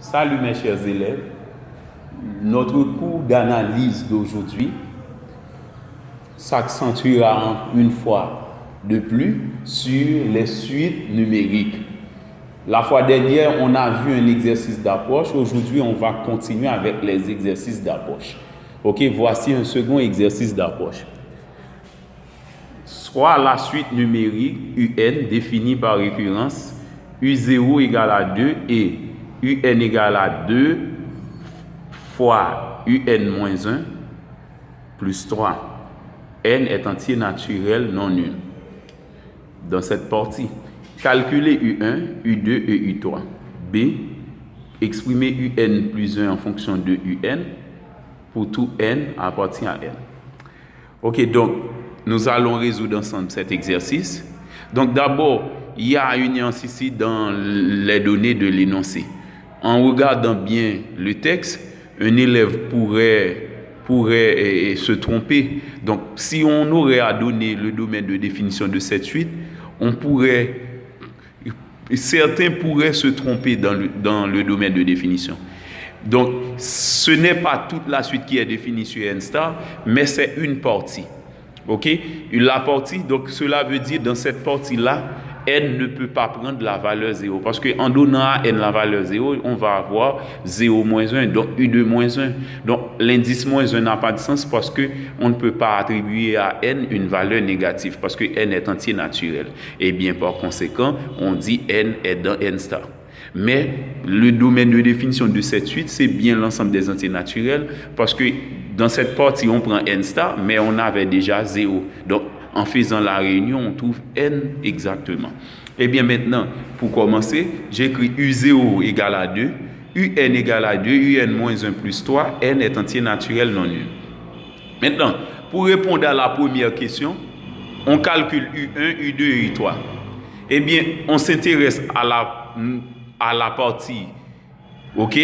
Salut mes chers élèves. Notre cours d'analyse d'aujourd'hui s'accentuera une fois de plus sur les suites numériques. La fois dernière, on a vu un exercice d'approche. Aujourd'hui, on va continuer avec les exercices d'approche. Ok, voici un second exercice d'approche. Soit la suite numérique UN définie par récurrence U0 égale à 2 et UN égale à 2 fois UN-1 plus 3. N est entier naturel non nul. Dans cette partie, calculer U1, U2 et U3. B. Exprimer UN plus 1 en fonction de UN pour tout N appartient à N. Ok, donc nous allons résoudre ensemble cet exercice. Donc d'abord, il y a une nuance ici dans les données de l'énoncé. En regardant bien le texte, un élève pourrait se tromper. Donc, si on aurait à donner le domaine de définition de cette suite, certains pourraient se tromper dans le domaine de définition. Donc, ce n'est pas toute la suite qui est définie sur N star, mais c'est une partie. Ok? La partie, donc cela veut dire dans cette partie-là, N ne peut pas prendre la valeur 0. Parce qu'en donnant à N la valeur 0, on va avoir 0 moins 1, donc U2 moins 1. Donc l'indice moins 1 n'a pas de sens parce qu'on ne peut pas attribuer à N une valeur négative parce que N est entier naturel. Et bien par conséquent, on dit N est dans N star. Mais le domaine de définition de cette suite, c'est bien l'ensemble des entiers naturels parce que dans cette partie, on prend N star, mais on avait déjà 0. Donc, en faisant la réunion, on trouve N exactement. Et bien maintenant, pour commencer, j'écris U0 égale à 2, UN égale à 2, UN moins 1 plus 3, N est entier naturel non nul. Maintenant, pour répondre à la première question, on calcule U1, U2 et U3. Eh bien, on s'intéresse à la partie, ok,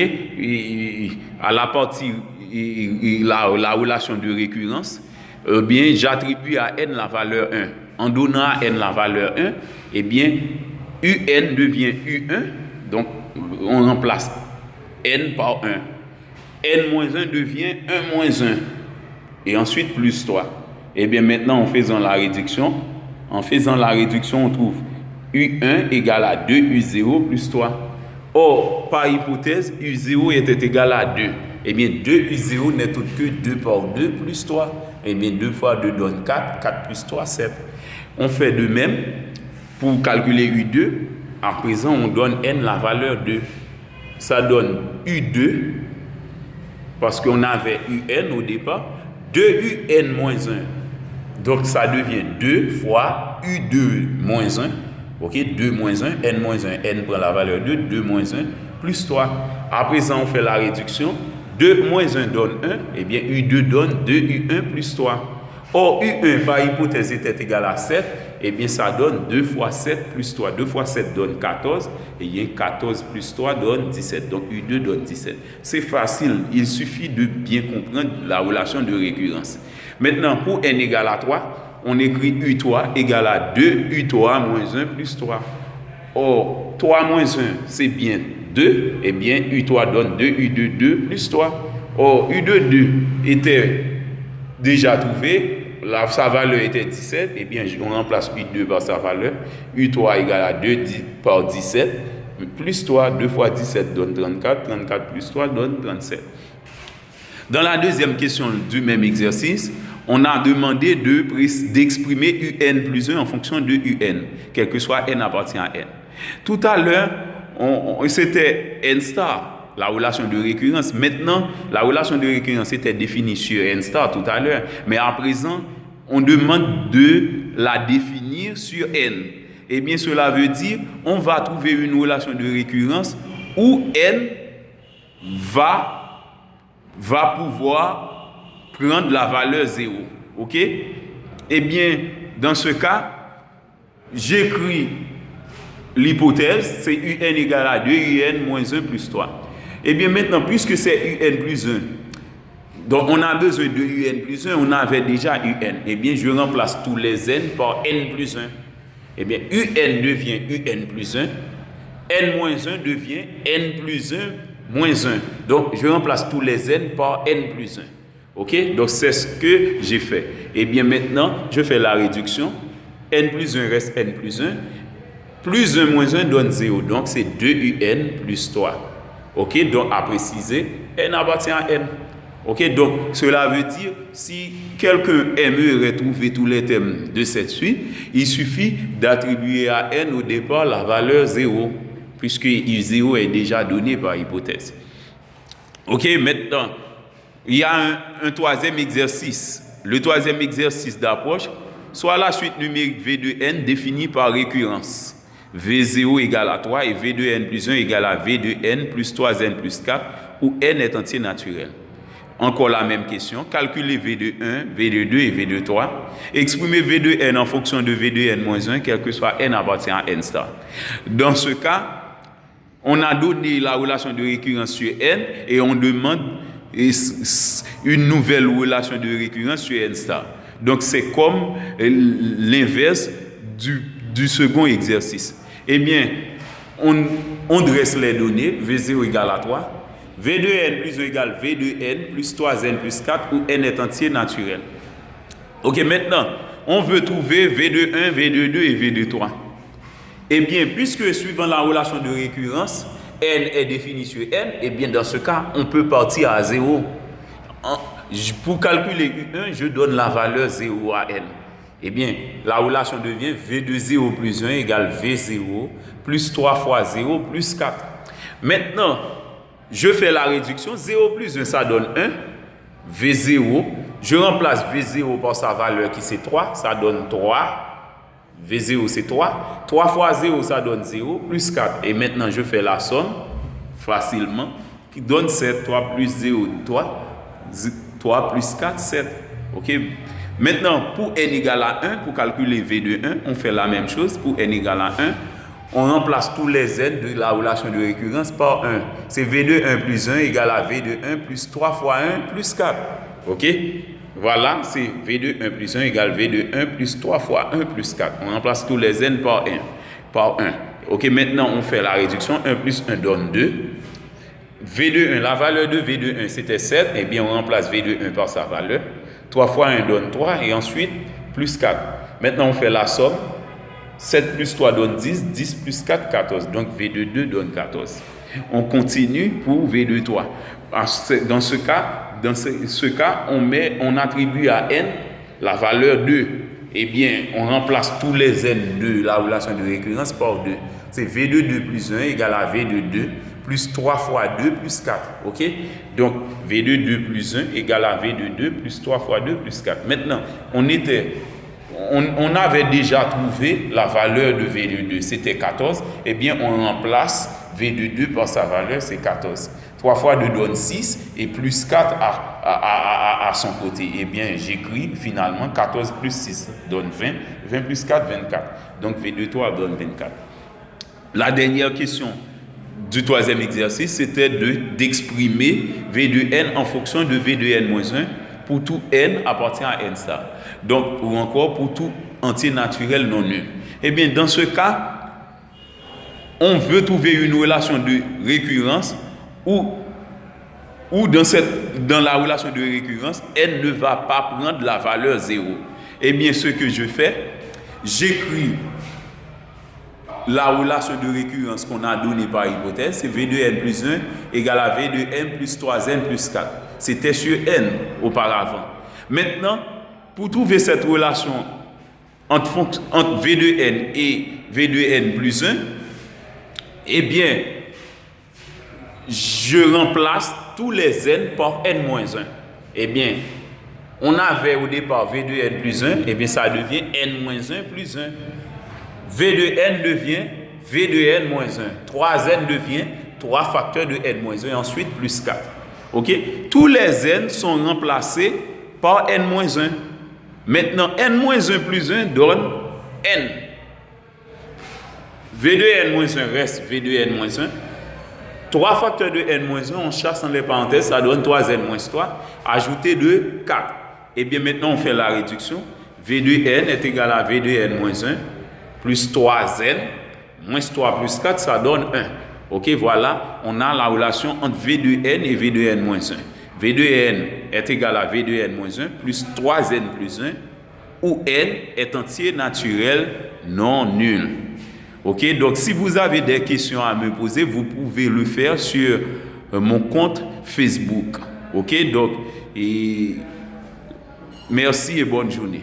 à la partie, la relation de récurrence. Bien, j'attribue à N la valeur 1. En donnant à N la valeur 1, eh bien, UN devient U1, donc on remplace N par 1. N-1 devient 1 moins 1. Et ensuite, plus 3. Eh bien, maintenant, en faisant la réduction, on trouve U1 égale à 2, U0 plus 3. Or, par hypothèse, U0 était égal à 2. Eh bien, 2 U0 n'est autre que 2 par 2 plus 3. Eh bien, 2 fois 2 donne 4, 4 plus 3, 7. On fait de même pour calculer U2. À présent, on donne N la valeur 2. Ça donne U2, parce qu'on avait UN au départ, 2UN moins 1. Donc, ça devient 2 fois U2 moins 1. Ok, 2 moins 1, N moins 1. N prend la valeur 2, 2 moins 1, plus 3. À présent, on fait la réduction. 2 moins 1 donne 1, eh bien U2 donne 2U1 plus 3. Or, U1 par hypothèse était égal à 7, eh bien ça donne 2 fois 7 plus 3. 2 fois 7 donne 14, et bien 14 plus 3 donne 17. Donc U2 donne 17. C'est facile, il suffit de bien comprendre la relation de récurrence. Maintenant, pour N égale à 3, on écrit U3 égale à 2 U3 moins 1 plus 3. Or, 3 moins 1, c'est bien 2, eh bien U3 donne 2, U2, 2 plus 3. Or, U2, 2 était déjà trouvé, sa valeur était 17, eh bien on remplace U2 par sa valeur. U3 égale à 2 par 17, plus 3, 2 fois 17 donne 34, 34 plus 3 donne 37. Dans la deuxième question du même exercice, on a demandé d'exprimer UN plus 1 en fonction de UN, quel que soit N appartient à N. Tout à l'heure, c'était N star, la relation de récurrence. Maintenant, la relation de récurrence était définie sur N star tout à l'heure. Mais à présent, on demande de la définir sur N. Eh bien, cela veut dire on va trouver une relation de récurrence où N va pouvoir prendre la valeur 0. OK? Eh bien, dans ce cas, j'écris l'hypothèse, c'est UN égale à 2, UN moins 1 plus 3. Et bien maintenant, puisque c'est UN plus 1, donc on a besoin de UN plus 1, on avait déjà UN. Et bien je remplace tous les N par N plus 1. Et bien UN devient UN plus 1, N moins 1 devient N plus 1 moins 1. Donc, je remplace tous les n par n plus 1. OK? Donc, c'est ce que j'ai fait. Et bien maintenant, je fais la réduction. N plus 1 reste n plus 1. Plus 1 moins 1 donne 0. Donc, c'est 2un plus 3. OK? Donc, à préciser, n appartient à n. OK? Donc, cela veut dire, si quelqu'un aimerait trouver tous les termes de cette suite, il suffit d'attribuer à n au départ la valeur 0, puisque 0 est déjà donné par hypothèse. OK? Maintenant, il y a un troisième exercice. Le troisième exercice d'approche, soit la suite numérique V de n définie par récurrence. V0 égale à 3 et V de n plus 1 égale à V de n plus 3n plus 4, où n est entier naturel. Encore la même question, calculez V de 1, V de 2 et V de 3. Exprimez V de n en fonction de V de n moins 1, quel que soit n appartient à n star. Dans ce cas, on a donné la relation de récurrence sur n et on demande une nouvelle relation de récurrence sur n star. Donc c'est comme l'inverse du second exercice. Eh bien, on dresse les données, V0 égale à 3, V de n plus 1 égale V de n plus 3n plus 4, où n est entier naturel. Ok, maintenant, on veut trouver V de 1, V de 2 et V de 3. Eh bien, puisque suivant la relation de récurrence, n est définie sur n, eh bien, dans ce cas, on peut partir à 0. Pour calculer U1, je donne la valeur 0 à n. Eh bien, la relation devient V de 0 plus 1 égale V0 plus 3 fois 0 plus 4. Maintenant, je fais la réduction. 0 plus 1, ça donne 1. V0, je remplace V0 par sa valeur qui c'est 3, ça donne 3. V0 c'est 3. 3 fois 0, ça donne 0, plus 4. Et maintenant, je fais la somme, facilement, qui donne 7. 3 plus 0, 3 plus 4, 7. OK? Maintenant, pour n égale à 1, pour calculer V de 1, on fait la même chose. Pour n égale à 1, on remplace tous les n de la relation de récurrence par 1. C'est V de 1 plus 1 égale à V de 1 plus 3 fois 1 plus 4. OK? Voilà, c'est V de 1 plus 1 égale V de 1 plus 3 fois 1 plus 4. On remplace tous les n par 1. OK, maintenant, on fait la réduction. 1 plus 1 donne 2. V de 1, la valeur de V de 1, c'était 7. Eh bien, on remplace V de 1 par sa valeur. 3 fois 1 donne 3 et ensuite plus 4. Maintenant, on fait la somme. 7 plus 3 donne 10, 10 plus 4, 14. Donc, V de 2 donne 14. On continue pour V de 3. Dans ce cas, on attribue à n la valeur 2. Eh bien, on remplace tous les n de la relation de récurrence par 2. C'est V de 2 plus 1 égale à V de 2 plus 3 fois 2 plus 4. OK? Donc, V de 2 plus 1 égale à V de 2 plus 3 fois 2 plus 4. Maintenant, on avait déjà trouvé la valeur de V de 2, c'était 14. Eh bien, on remplace V de 2 par sa valeur, c'est 14. 3 fois 2 donne 6 et plus 4 à son côté. Eh bien, j'écris finalement 14 plus 6 donne 20. 20 plus 4, 24. Donc, V de 3 donne 24. La dernière question du troisième exercice, c'était d'exprimer V de n en fonction de V de n moins 1 pour tout n appartient à n star. Donc, ou encore pour tout entier naturel non nul. Eh bien, dans ce cas, on veut trouver une relation de récurrence où dans la relation de récurrence, n ne va pas prendre la valeur 0. Eh bien, ce que je fais, j'écris la relation de récurrence qu'on a donnée par hypothèse, c'est V de n plus 1 égale à V de n plus 3n plus 4. C'était sur n auparavant. Maintenant, pour trouver cette relation entre V de n et V de n plus 1, eh bien, je remplace tous les n par n moins 1. Eh bien, on avait au départ V de n plus 1, eh bien, ça devient n moins 1 plus 1. V de n devient V de n moins 1. 3n devient 3 facteurs de n moins 1 et ensuite plus 4. OK? Tous les n sont remplacés par n moins 1. Maintenant, n moins 1 plus 1 donne n. V de n moins 1 reste V de n moins 1. 3 facteurs de n moins 1, on chasse dans les parenthèses, ça donne 3n moins 3, ajouté de 4. Et bien maintenant, on fait la réduction. V de n est égal à V de n moins 1 plus 3n moins 3 plus 4, ça donne 1. Ok, voilà, on a la relation entre V2N et V2N-1. V2N est égal à V2N-1 plus 3N plus 1, où N est entier naturel non nul. Ok, donc si vous avez des questions à me poser, vous pouvez le faire sur mon compte Facebook. Ok, donc merci et bonne journée.